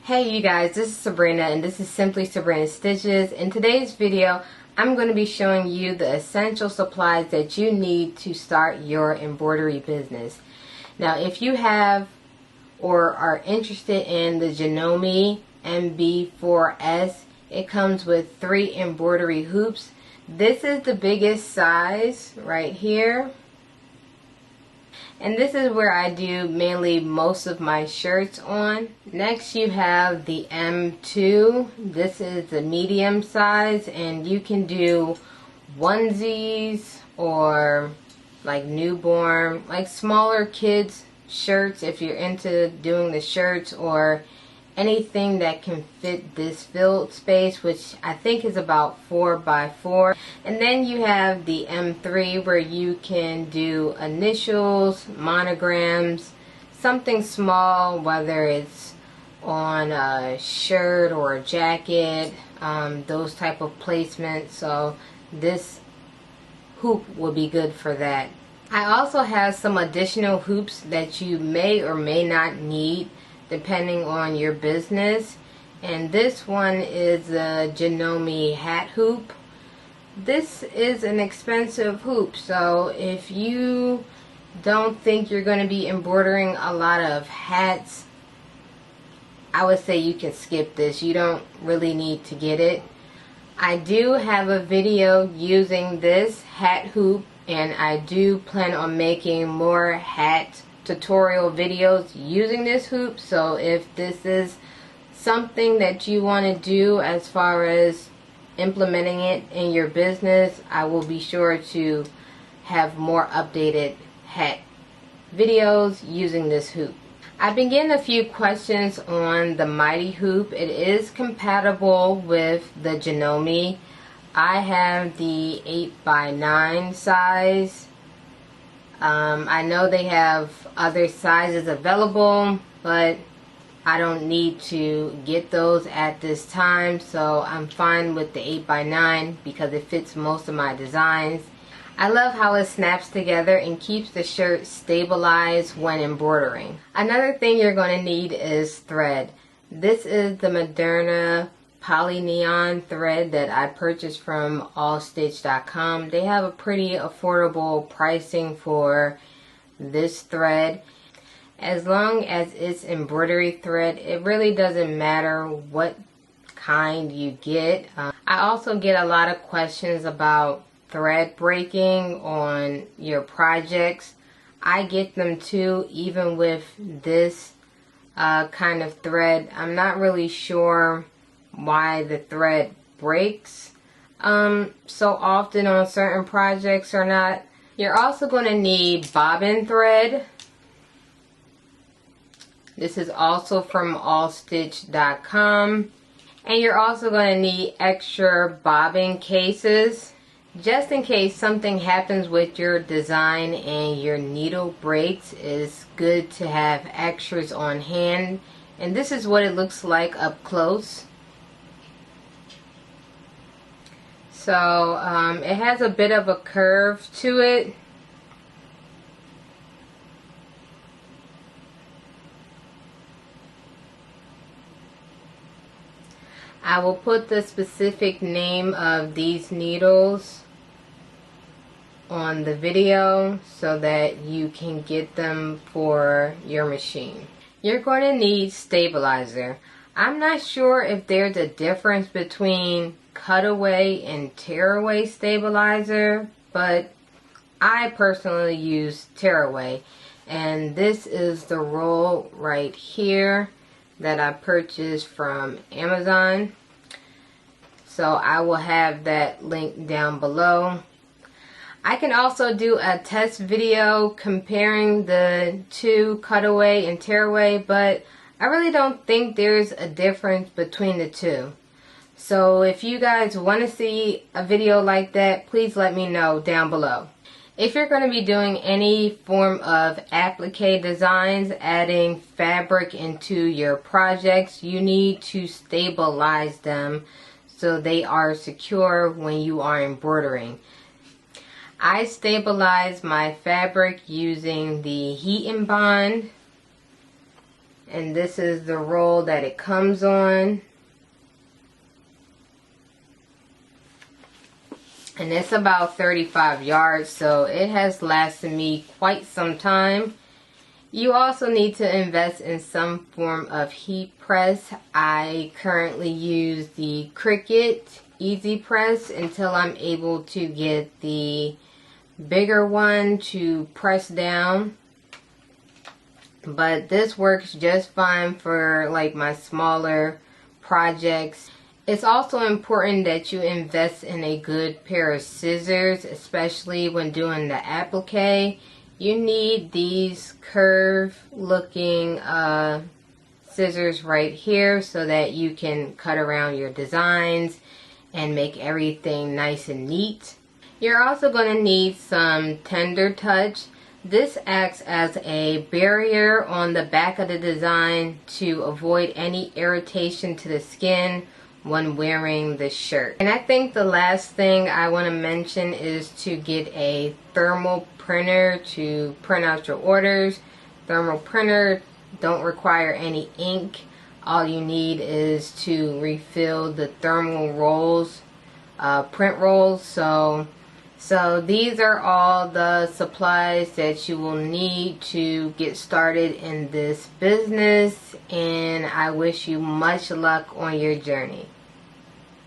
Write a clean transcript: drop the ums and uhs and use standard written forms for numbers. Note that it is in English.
Hey you guys, this is Sabrina and this is Simply Sabrina Stitches. In today's video, I'm going to be showing you the essential supplies that you need to start your embroidery business. Now if you have or are interested in the Janome MB4S, it comes with 3 embroidery hoops. This is the biggest size right here. And this is where I do mainly most of my shirts on. Next you have the M2. This is the medium size, and you can do onesies or like newborn, like smaller kids shirts if you're into doing the shirts, or anything that can fit this filled space, which I think is about 4 by 4. And then you have the M3 where you can do initials, monograms, something small, whether it's on a shirt or a jacket, those type of placements. So this hoop will be good for that. I also have some additional hoops that you may or may not need depending on your business, and this one is a Janome hat hoop. This is an expensive hoop, so if you don't think you're going to be embroidering a lot of hats, I would say you can skip this. You don't really need to get it. I do have a video using this hat hoop, and I do plan on making more hat tutorial videos using this hoop. So if this is something that you want to do as far as implementing it in your business, I will be sure to have more updated hat videos using this hoop. I've been getting a few questions on the Mighty hoop. It is compatible with the Janome. I have the 8x9 size. I know they have other sizes available, but I don't need to get those at this time, so I'm fine with the 8x9 because it fits most of my designs. I love how it snaps together and keeps the shirt stabilized when embroidering. Another thing you're going to need is thread. This is the Madeira poly neon thread that I purchased from allstitch.com. They have a pretty affordable pricing for this thread. As long as it's embroidery thread, it really doesn't matter what kind you get. I also get a lot of questions about thread breaking on your projects. I get them too, even with this kind of thread. I'm not really sure why the thread breaks so often on certain projects or not. You're also going to need bobbin thread. This is also from allstitch.com. And you're also going to need extra bobbin cases. Just in case something happens with your design and your needle breaks, it's good to have extras on hand. And this is what it looks like up close. So it has a bit of a curve to it. I will put the specific name of these needles on the video so that you can get them for your machine. You're going to need stabilizer. I'm not sure if there's a difference between cutaway and tearaway stabilizer, but I personally use tearaway, and this is the roll right here that I purchased from Amazon. So I will have that link down below. I can also do a test video comparing the two, cutaway and tearaway, but I really don't think there's a difference between the two. So if you guys want to see a video like that, please let me know down below. If you're going to be doing any form of applique designs, adding fabric into your projects, you need to stabilize them so they are secure when you are embroidering. I stabilize my fabric using the heat and bond. and this is the roll that it comes on. And it's about 35 yards, so it has lasted me quite some time. You also need to invest in some form of heat press. I currently use the Cricut Easy Press until I'm able to get the bigger one to press down. But this works just fine for like my smaller projects. It's also important that you invest in a good pair of scissors, especially when doing the applique. You need these curved looking scissors right here so that you can cut around your designs and make everything nice and neat. You're also going to need some Tender Touch. This acts as a barrier on the back of the design to avoid any irritation to the skin when wearing the shirt. And I think the last thing I want to mention is to get a thermal printer to print out your orders. Thermal printer don't require any ink. All you need is to refill the thermal rolls, print rolls. So these are all the supplies that you will need to get started in this business, and I wish you much luck on your journey.